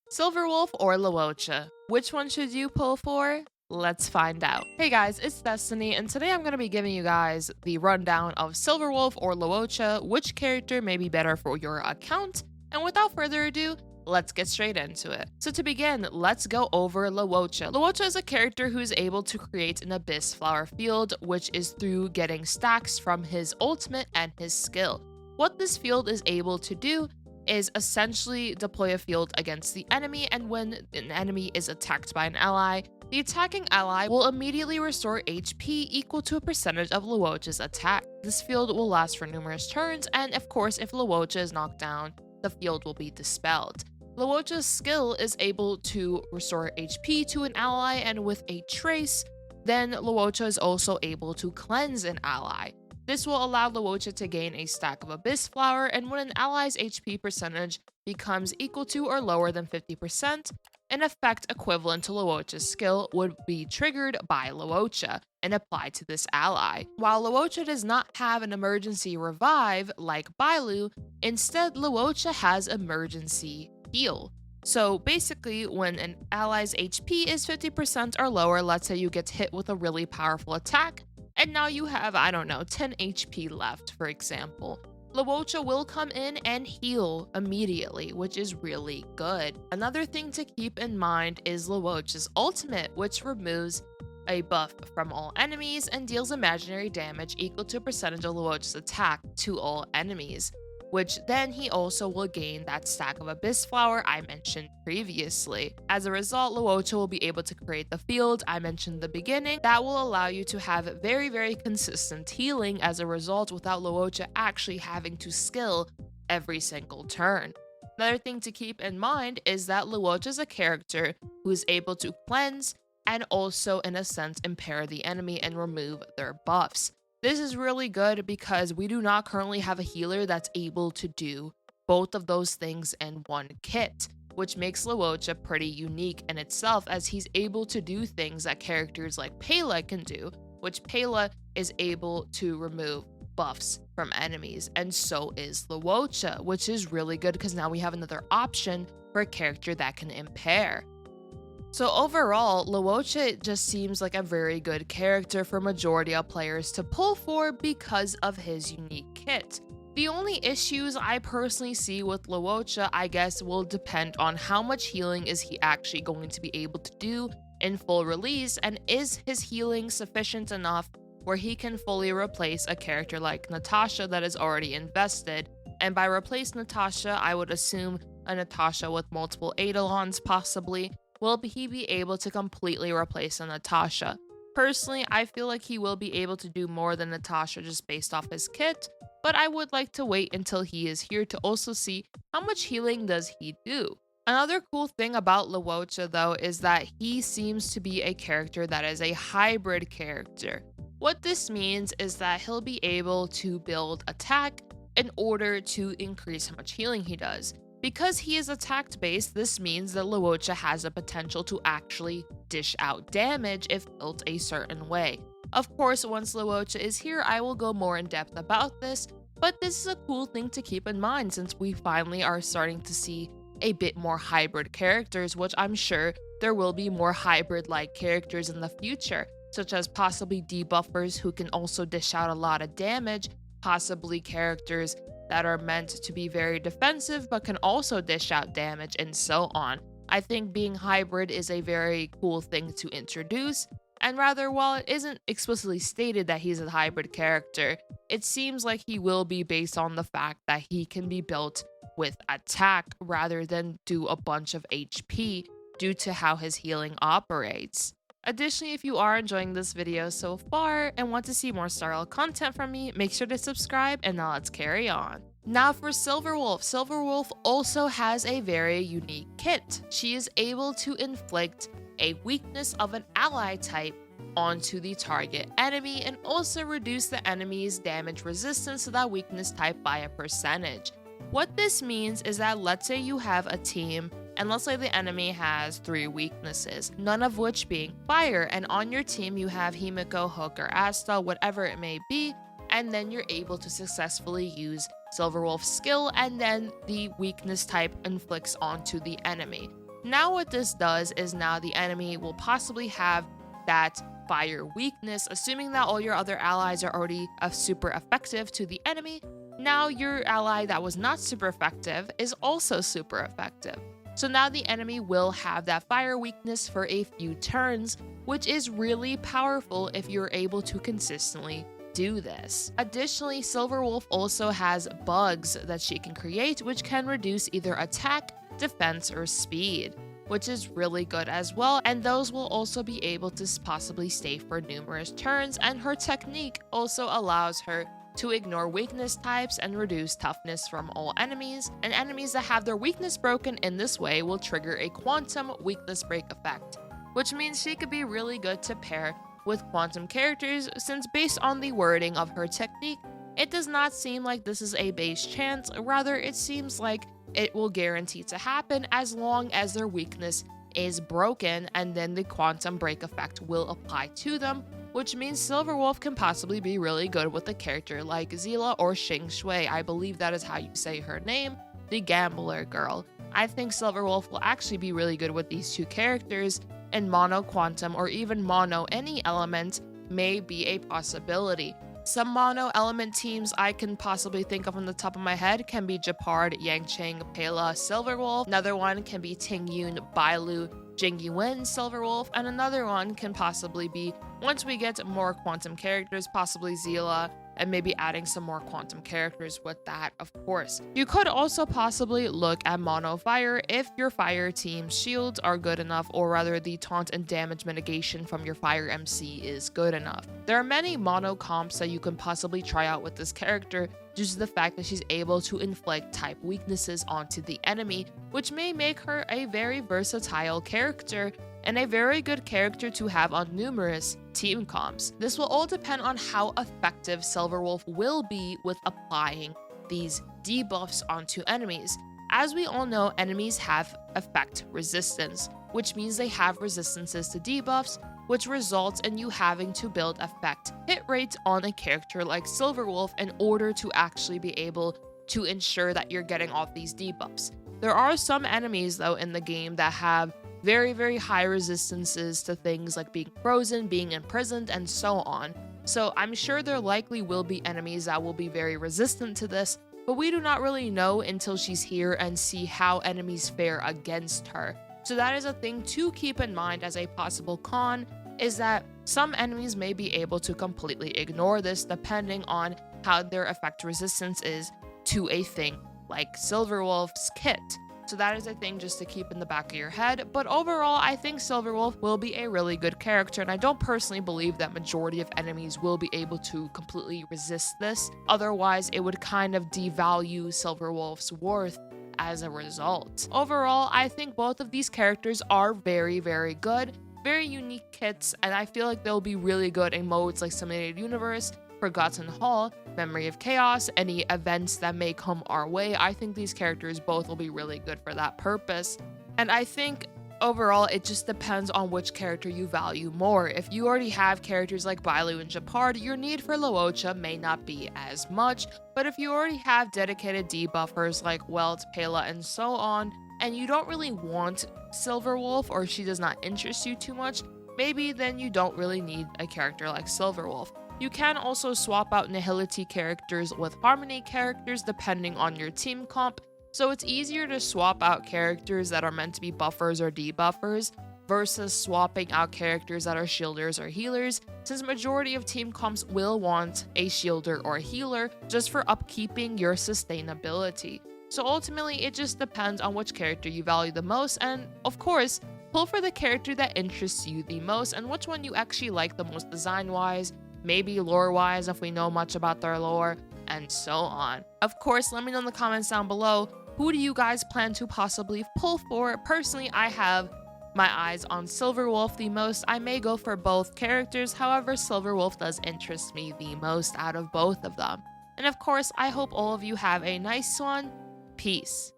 Silverwolf or Luocha? Which one should you pull for? Let's find out. Hey guys, it's Destiny, and today I'm going to be giving you guys the rundown of Silverwolf or Luocha, which character may be better for your account, and without further ado, let's get straight into it. So to begin, let's go over Luocha. Luocha is a character who is able to create an Abyss Flower field, which is through getting stacks from his ultimate and his skill. What this field is able to do is essentially deploy a field against the enemy, and when an enemy is attacked by an ally, the attacking ally will immediately restore HP equal to a percentage of Luocha's attack. This field will last for numerous turns, and of course, if Luocha is knocked down, the field will be dispelled. Luocha's skill is able to restore HP to an ally, and with a trace, then Luocha is also able to cleanse an ally. This will allow Luocha to gain a stack of Abyss Flower, and when an ally's HP percentage becomes equal to or lower than 50%, an effect equivalent to Luocha's skill would be triggered by Luocha and applied to this ally. While Luocha does not have an emergency revive like Bailu, instead Luocha has emergency heal. So basically, when an ally's HP is 50% or lower, let's say you get hit with a really powerful attack, and now you have, I don't know, 10 HP left, for example, Luocha will come in and heal immediately, which is really good. Another thing to keep in mind is Luocha's ultimate, which removes a buff from all enemies and deals imaginary damage equal to a percentage of Luocha's attack to all enemies, which then he also will gain that stack of Abyss Flower I mentioned previously. As a result, Luocha will be able to create the field I mentioned in the beginning that will allow you to have very consistent healing as a result without Luocha actually having to skill every single turn. Another thing to keep in mind is that Luocha is a character who is able to cleanse and also, in a sense, impair the enemy and remove their buffs. This is really good because we do not currently have a healer that's able to do both of those things in one kit, which makes Luocha pretty unique in itself, as he's able to do things that characters like Pela can do, which Pela is able to remove buffs from enemies, and so is Luocha, which is really good because now we have another option for a character that can impair. So overall, Luocha just seems like a very good character for majority of players to pull for because of his unique kit. The only issues I personally see with Luocha, I guess, will depend on how much healing is he actually going to be able to do in full release, and is his healing sufficient enough where he can fully replace a character like Natasha that is already invested. And by replace Natasha, I would assume a Natasha with multiple Eidolons possibly. Will he be able to completely replace a Natasha? Personally, I feel like he will be able to do more than Natasha just based off his kit, but I would like to wait until he is here to also see how much healing does he do. Another cool thing about Luocha though is that he seems to be a character that is a hybrid character. What this means is that he'll be able to build attack in order to increase how much healing he does. Because he is attack based, this means that Luocha has a potential to actually dish out damage if built a certain way. Of course, once Luocha is here, I will go more in depth about this, but this is a cool thing to keep in mind since we finally are starting to see a bit more hybrid characters, which I'm sure there will be more hybrid-like characters in the future, such as possibly debuffers who can also dish out a lot of damage, possibly characters that are meant to be very defensive but can also dish out damage, and so on. I think being hybrid is a very cool thing to introduce, and rather, while it isn't explicitly stated that he's a hybrid character, it seems like he will be based on the fact that he can be built with attack rather than do a bunch of HP due to how his healing operates. Additionally, if you are enjoying this video so far and want to see more style content from me, make sure to subscribe, and now let's carry on. Now for Silverwolf. Silverwolf also has a very unique kit. She is able to inflict a weakness of an ally type onto the target enemy and also reduce the enemy's damage resistance to that weakness type by a percentage. What this means is that let's say you have a team and let's say the enemy has 3 weaknesses, none of which being fire, and on your team you have Himiko, Hook, or Asta, whatever it may be, and then you're able to successfully use Silverwolf's skill, and then the weakness type inflicts onto the enemy. Now what this does is now the enemy will possibly have that fire weakness, assuming that all your other allies are already super effective to the enemy. Now your ally that was not super effective is also super effective. So now the enemy will have that fire weakness for a few turns, which is really powerful if you're able to consistently do this. Additionally, Silverwolf also has bugs that she can create, which can reduce either attack, defense, or speed, which is really good as well, and those will also be able to possibly stay for numerous turns, and her technique also allows her to ignore weakness types and reduce toughness from all enemies, and enemies that have their weakness broken in this way will trigger a quantum weakness break effect, which means she could be really good to pair with quantum characters, since based on the wording of her technique, it does not seem like this is a base chance, rather it seems like it will guarantee to happen as long as their weakness is broken, and then the quantum break effect will apply to them, which means Silverwolf can possibly be really good with a character like Zila or Xing Shui. I believe that is how you say her name, the gambler girl. I think Silverwolf will actually be really good with these two characters, and mono quantum or even mono any element may be a possibility. Some mono element teams I can possibly think of on the top of my head can be Japard, Yangcheng, Pela, Silverwolf. Another one can be Tingyun, Bailu, Jingyuan, Silverwolf, and another one can possibly be, once we get more quantum characters, possibly Zila, and maybe adding some more quantum characters with that, of course. You could also possibly look at mono fire if your fire team's shields are good enough, or rather the taunt and damage mitigation from your fire MC is good enough. There are many mono comps that you can possibly try out with this character due to the fact that she's able to inflict type weaknesses onto the enemy, which may make her a very versatile character and a very good character to have on numerous team comps. This will all depend on how effective Silverwolf will be with applying these debuffs onto enemies. As we all know, enemies have effect resistance, which means they have resistances to debuffs, which results in you having to build effect hit rates on a character like Silverwolf in order to actually be able to ensure that you're getting off these debuffs. There are some enemies though in the game that have very high resistances to things like being frozen, being imprisoned, and so on. So I'm sure there likely will be enemies that will be very resistant to this, but we do not really know until she's here and see how enemies fare against her. So that is a thing to keep in mind as a possible con, is that some enemies may be able to completely ignore this depending on how their effect resistance is to a thing like Silverwolf's kit. So that is a thing just to keep in the back of your head. But overall, I think Silverwolf will be a really good character, and I don't personally believe that majority of enemies will be able to completely resist this. Otherwise, it would kind of devalue Silverwolf's worth as a result. Overall, I think both of these characters are very good, very unique kits, and I feel like they'll be really good in modes like Simulated Universe, Forgotten Hall, Memory of Chaos, any events that may come our way. I think these characters both will be really good for that purpose. And I think overall, it just depends on which character you value more. If you already have characters like Bailu and Japard, your need for Luocha may not be as much. But if you already have dedicated debuffers like Welt, Pela, and so on, and you don't really want Silverwolf, or she does not interest you too much, maybe then you don't really need a character like Silverwolf. You can also swap out Nihility characters with Harmony characters depending on your team comp, so it's easier to swap out characters that are meant to be buffers or debuffers versus swapping out characters that are shielders or healers, since majority of team comps will want a shielder or healer just for upkeeping your sustainability. So ultimately, it just depends on which character you value the most, and of course, pull for the character that interests you the most and which one you actually like the most design-wise, maybe lore-wise if we know much about their lore, and so on. Of course, let me know in the comments down below, who do you guys plan to possibly pull for? Personally, I have my eyes on Silverwolf the most. I may go for both characters, however, Silverwolf does interest me the most out of both of them. And of course, I hope all of you have a nice one. Peace.